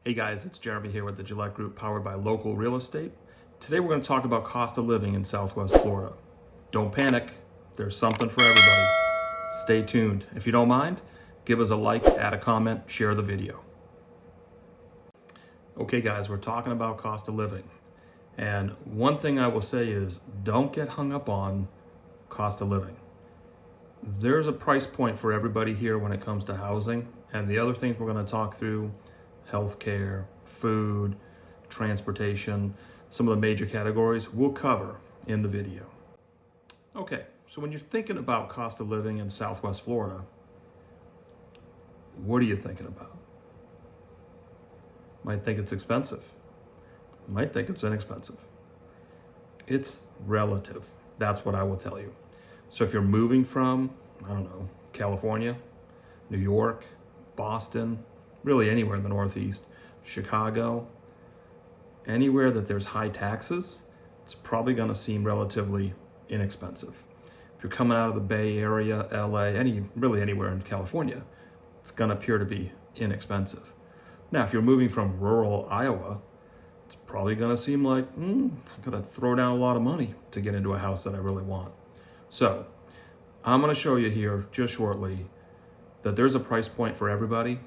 Hey guys, it's Jeremy here with the Gillette Group powered by Local Real Estate. Today we're going to talk about cost of living in Southwest Florida. Don't panic, there's something for everybody. Stay tuned. If you don't mind, give us a like, add a comment, share the video. Okay guys, we're talking about cost of living. And one thing I will say is don't get hung up on cost of living. There's a price point for everybody here when it comes to housing, and the other things we're going to talk through: healthcare, food, transportation, some of the major categories we'll cover in the video. Okay, so when you're thinking about cost of living in Southwest Florida, what are you thinking about? Might think it's expensive. Might think it's inexpensive. It's relative. That's what I will tell you. So if you're moving from, I don't know, California, New York, Boston, really anywhere in the Northeast, Chicago, anywhere that there's high taxes, it's probably going to seem relatively inexpensive. If you're coming out of the Bay Area, LA, really anywhere in California, it's going to appear to be inexpensive. Now, if you're moving from rural Iowa, it's probably going to seem like, I'm going to throw down a lot of money to get into a house that I really want. So I'm going to show you here just shortly that there's a price point for everybody.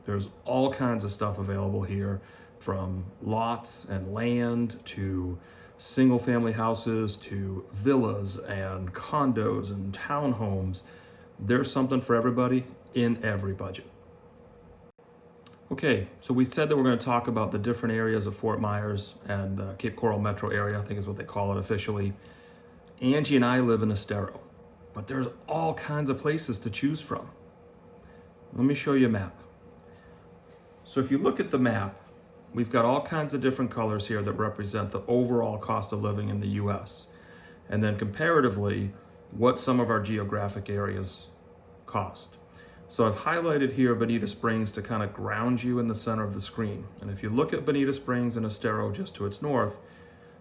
There's all kinds of stuff available here, from lots and land to single family houses to villas and condos and townhomes. There's something for everybody in every budget. Okay, so we said that we're going to talk about the different areas of Fort Myers and Cape Coral metro area, I think is what they call it officially. Angie and I live in Estero, but there's all kinds of places to choose from. Let me show you a map. So if you look at the map, we've got all kinds of different colors here that represent the overall cost of living in the US. And then comparatively, what some of our geographic areas cost. So I've highlighted here Bonita Springs to kind of ground you in the center of the screen. And if you look at Bonita Springs and Estero just to its north,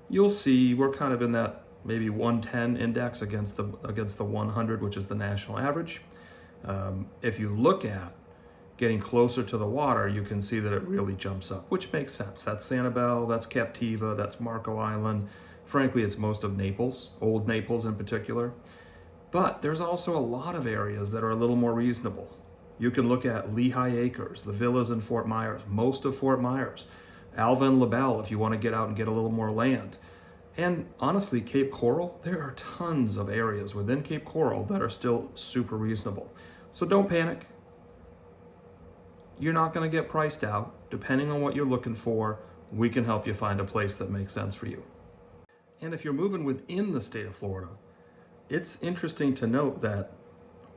you'll see we're kind of in that maybe 110 index against the 100, which is the national average. If you look at getting closer to the water, you can see that it really jumps up, which makes sense. That's Sanibel, that's Captiva, that's Marco Island. Frankly, it's most of Naples, Old Naples in particular. But there's also a lot of areas that are a little more reasonable. You can look at Lehigh Acres, the villas in Fort Myers, most of Fort Myers, Alva and LaBelle if you want to get out and get a little more land. And honestly, Cape Coral, there are tons of areas within Cape Coral that are still super reasonable. So don't panic. You're not going to get priced out. Depending on what you're looking for, we can help you find a place that makes sense for you. And if you're moving within the state of Florida, it's interesting to note that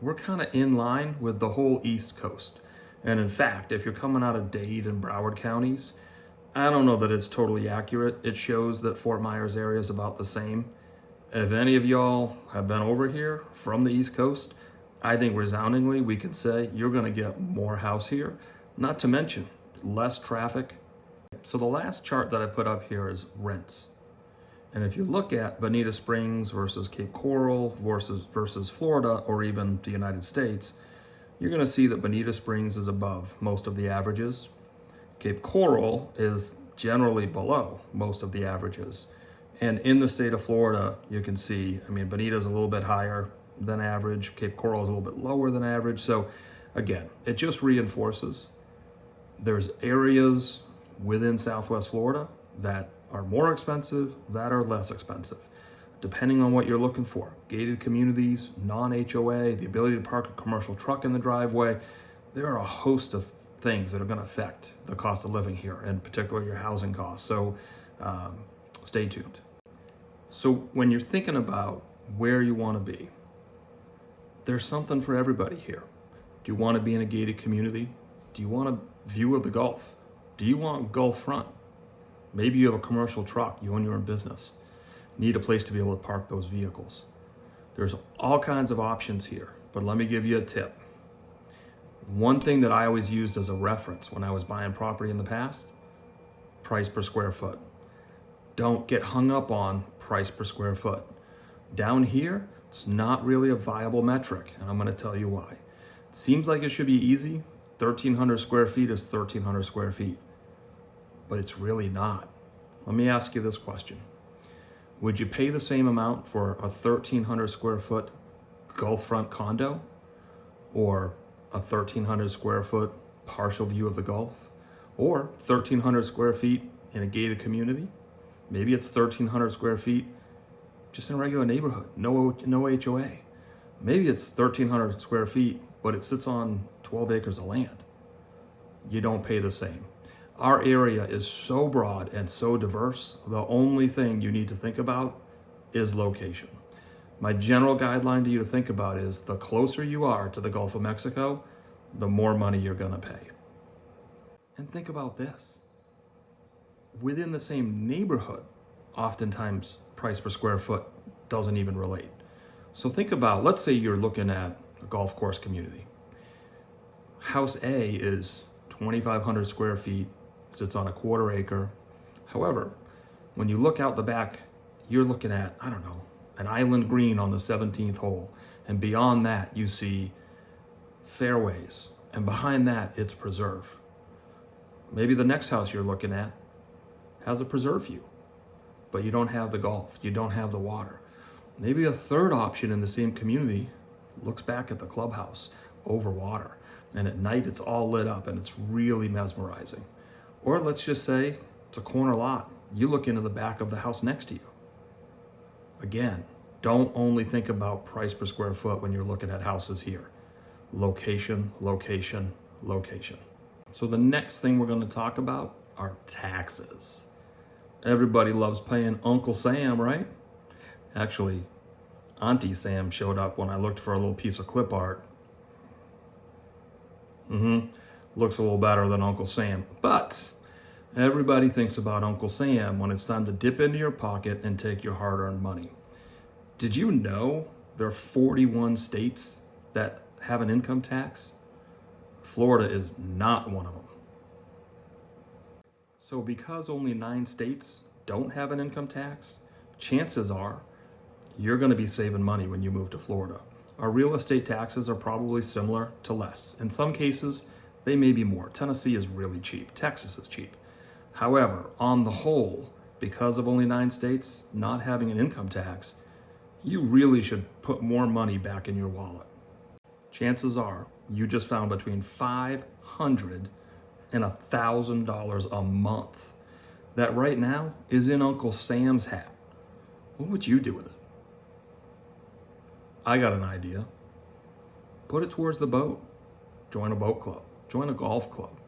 we're kind of in line with the whole East Coast. And in fact, if you're coming out of Dade and Broward counties, I don't know that it's totally accurate. It shows that Fort Myers area is about the same. If any of y'all have been over here from the East Coast, I think resoundingly we can say you're going to get more house here, not to mention less traffic. So the last chart that I put up here is rents. And if you look at Bonita Springs versus Cape Coral versus Florida, or even the United States, you're going to see that Bonita Springs is above most of the averages. Cape Coral is generally below most of the averages. And in the state of Florida, you can see, Bonita is a little bit higher than average. Cape Coral is a little bit lower than average. So again, it just reinforces there's areas within Southwest Florida that are more expensive, that are less expensive, depending on what you're looking for. Gated communities, non-HOA, the ability to park a commercial truck in the driveway. There are a host of things that are going to affect the cost of living here, in particular your housing costs. So stay tuned. So when you're thinking about where you want to be, there's something for everybody here. Do you want to be in a gated community? Do you want a view of the Gulf? Do you want Gulf front? Maybe you have a commercial truck, you own your own business. Need a place to be able to park those vehicles. There's all kinds of options here, but let me give you a tip. One thing that I always used as a reference when I was buying property in the past: price per square foot. Don't get hung up on price per square foot. Down here, it's not really a viable metric, and I'm going to tell you why. It seems like it should be easy. 1,300 square feet is 1,300 square feet. but it's really not. Let me ask you this question. Would you pay the same amount for a 1,300 square foot Gulf front condo or a 1,300 square foot partial view of the Gulf, or 1,300 square feet in a gated community? Maybe it's 1,300 square feet just in a regular neighborhood, no HOA. Maybe it's 1,300 square feet, but it sits on 12 acres of land. You don't pay the same. Our area is so broad and so diverse, the only thing you need to think about is location. My general guideline to you to think about is the closer you are to the Gulf of Mexico, the more money you're gonna pay. And think about this. Within the same neighborhood, oftentimes price per square foot doesn't even relate. So think about, let's say you're looking at a golf course community. House A is 2,500 square feet, sits on a 1/4 acre. However, when you look out the back, you're looking at, I don't know, an island green on the 17th hole. And beyond that, you see fairways. And behind that, it's preserve. Maybe the next house you're looking at has a preserve view, but you don't have the golf, you don't have the water. Maybe a third option in the same community looks back at the clubhouse over water. And at night, it's all lit up and it's really mesmerizing. Or let's just say it's a corner lot. You look into the back of the house next to you. Again, don't only think about price per square foot when you're looking at houses here. Location, location, location. So the next thing we're going to talk about are taxes. Everybody loves paying Uncle Sam, right? Actually, Auntie Sam showed up when I looked for a little piece of clip art. Looks a little better than Uncle Sam. But everybody thinks about Uncle Sam when it's time to dip into your pocket and take your hard-earned money. Did you know there are 41 states that have an income tax? Florida is not one of them. So because only 9 states don't have an income tax, chances are you're going to be saving money when you move to Florida. Our real estate taxes are probably similar to less. In some cases, they may be more. Tennessee is really cheap. Texas is cheap. However, on the whole, because of only 9 states not having an income tax, you really should put more money back in your wallet. Chances are you just found between $500 and $1,000 a month that right now is in Uncle Sam's hat. What would you do with it? I got an idea. Put it towards the boat. Join a boat club. Join a golf club.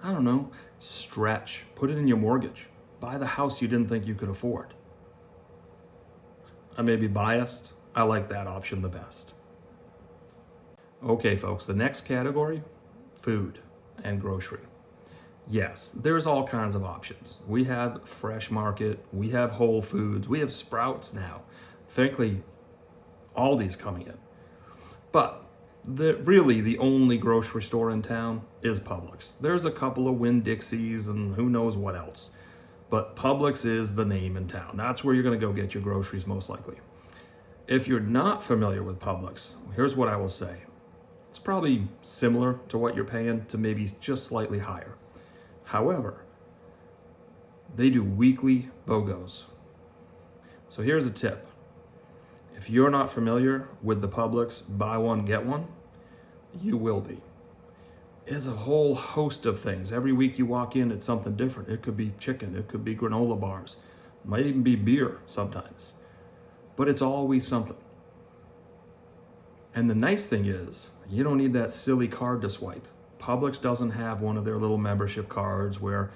I don't know. Stretch. Put it in your mortgage. Buy the house you didn't think you could afford. I may be biased. I like that option the best. Okay, folks, the next category, food and grocery. Yes, there's all kinds of options. We have Fresh Market, we have Whole Foods, we have Sprouts now. Frankly, Aldi's coming in. But really the only grocery store in town is Publix. There's a couple of Winn-Dixies and who knows what else. But Publix is the name in town. That's where you're gonna go get your groceries most likely. If you're not familiar with Publix, here's what I will say. It's probably similar to what you're paying, to maybe just slightly higher. However, they do weekly BOGOs. So here's a tip. If you're not familiar with the Publix buy one, get one, you will be. It's a whole host of things. Every week you walk in, it's something different. It could be chicken, it could be granola bars, it might even be beer sometimes, but it's always something. And the nice thing is, you don't need that silly card to swipe. Publix doesn't have one of their little membership cards where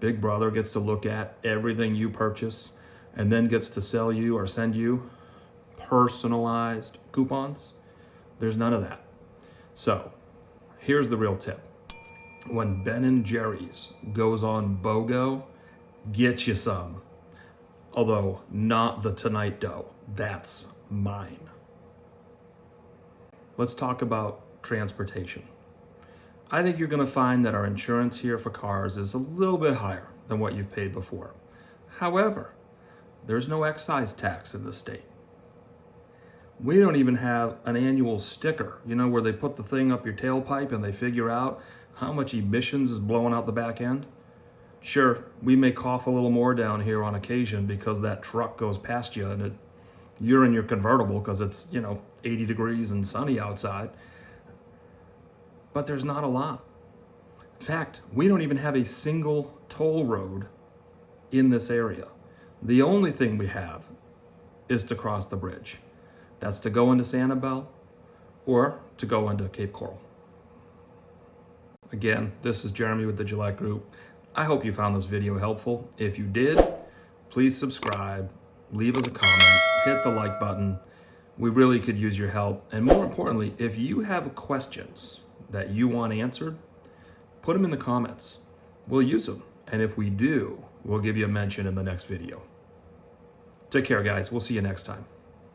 Big Brother gets to look at everything you purchase and then gets to sell you or send you personalized coupons. There's none of that. So here's the real tip. When Ben & Jerry's goes on BOGO, get you some. Although not the Tonight Dough. That's mine. Let's talk about transportation. I think you're going to find that our insurance here for cars is a little bit higher than what you've paid before. However, there's no excise tax in this state. We don't even have an annual sticker, you know, where they put the thing up your tailpipe and they figure out how much emissions is blowing out the back end. Sure, we may cough a little more down here on occasion because that truck goes past you and you're in your convertible because it's, 80 degrees and sunny outside. But there's not a lot. In fact, we don't even have a single toll road in this area. The only thing we have is to cross the bridge. That's to go into Sanibel or to go into Cape Coral. Again, this is Jeremy with the Gillette Group. I hope you found this video helpful. If you did, please subscribe, leave us a comment, hit the like button. We really could use your help. And more importantly, if you have questions that you want answered, put them in the comments. We'll use them. And if we do, we'll give you a mention in the next video. Take care, guys. We'll see you next time.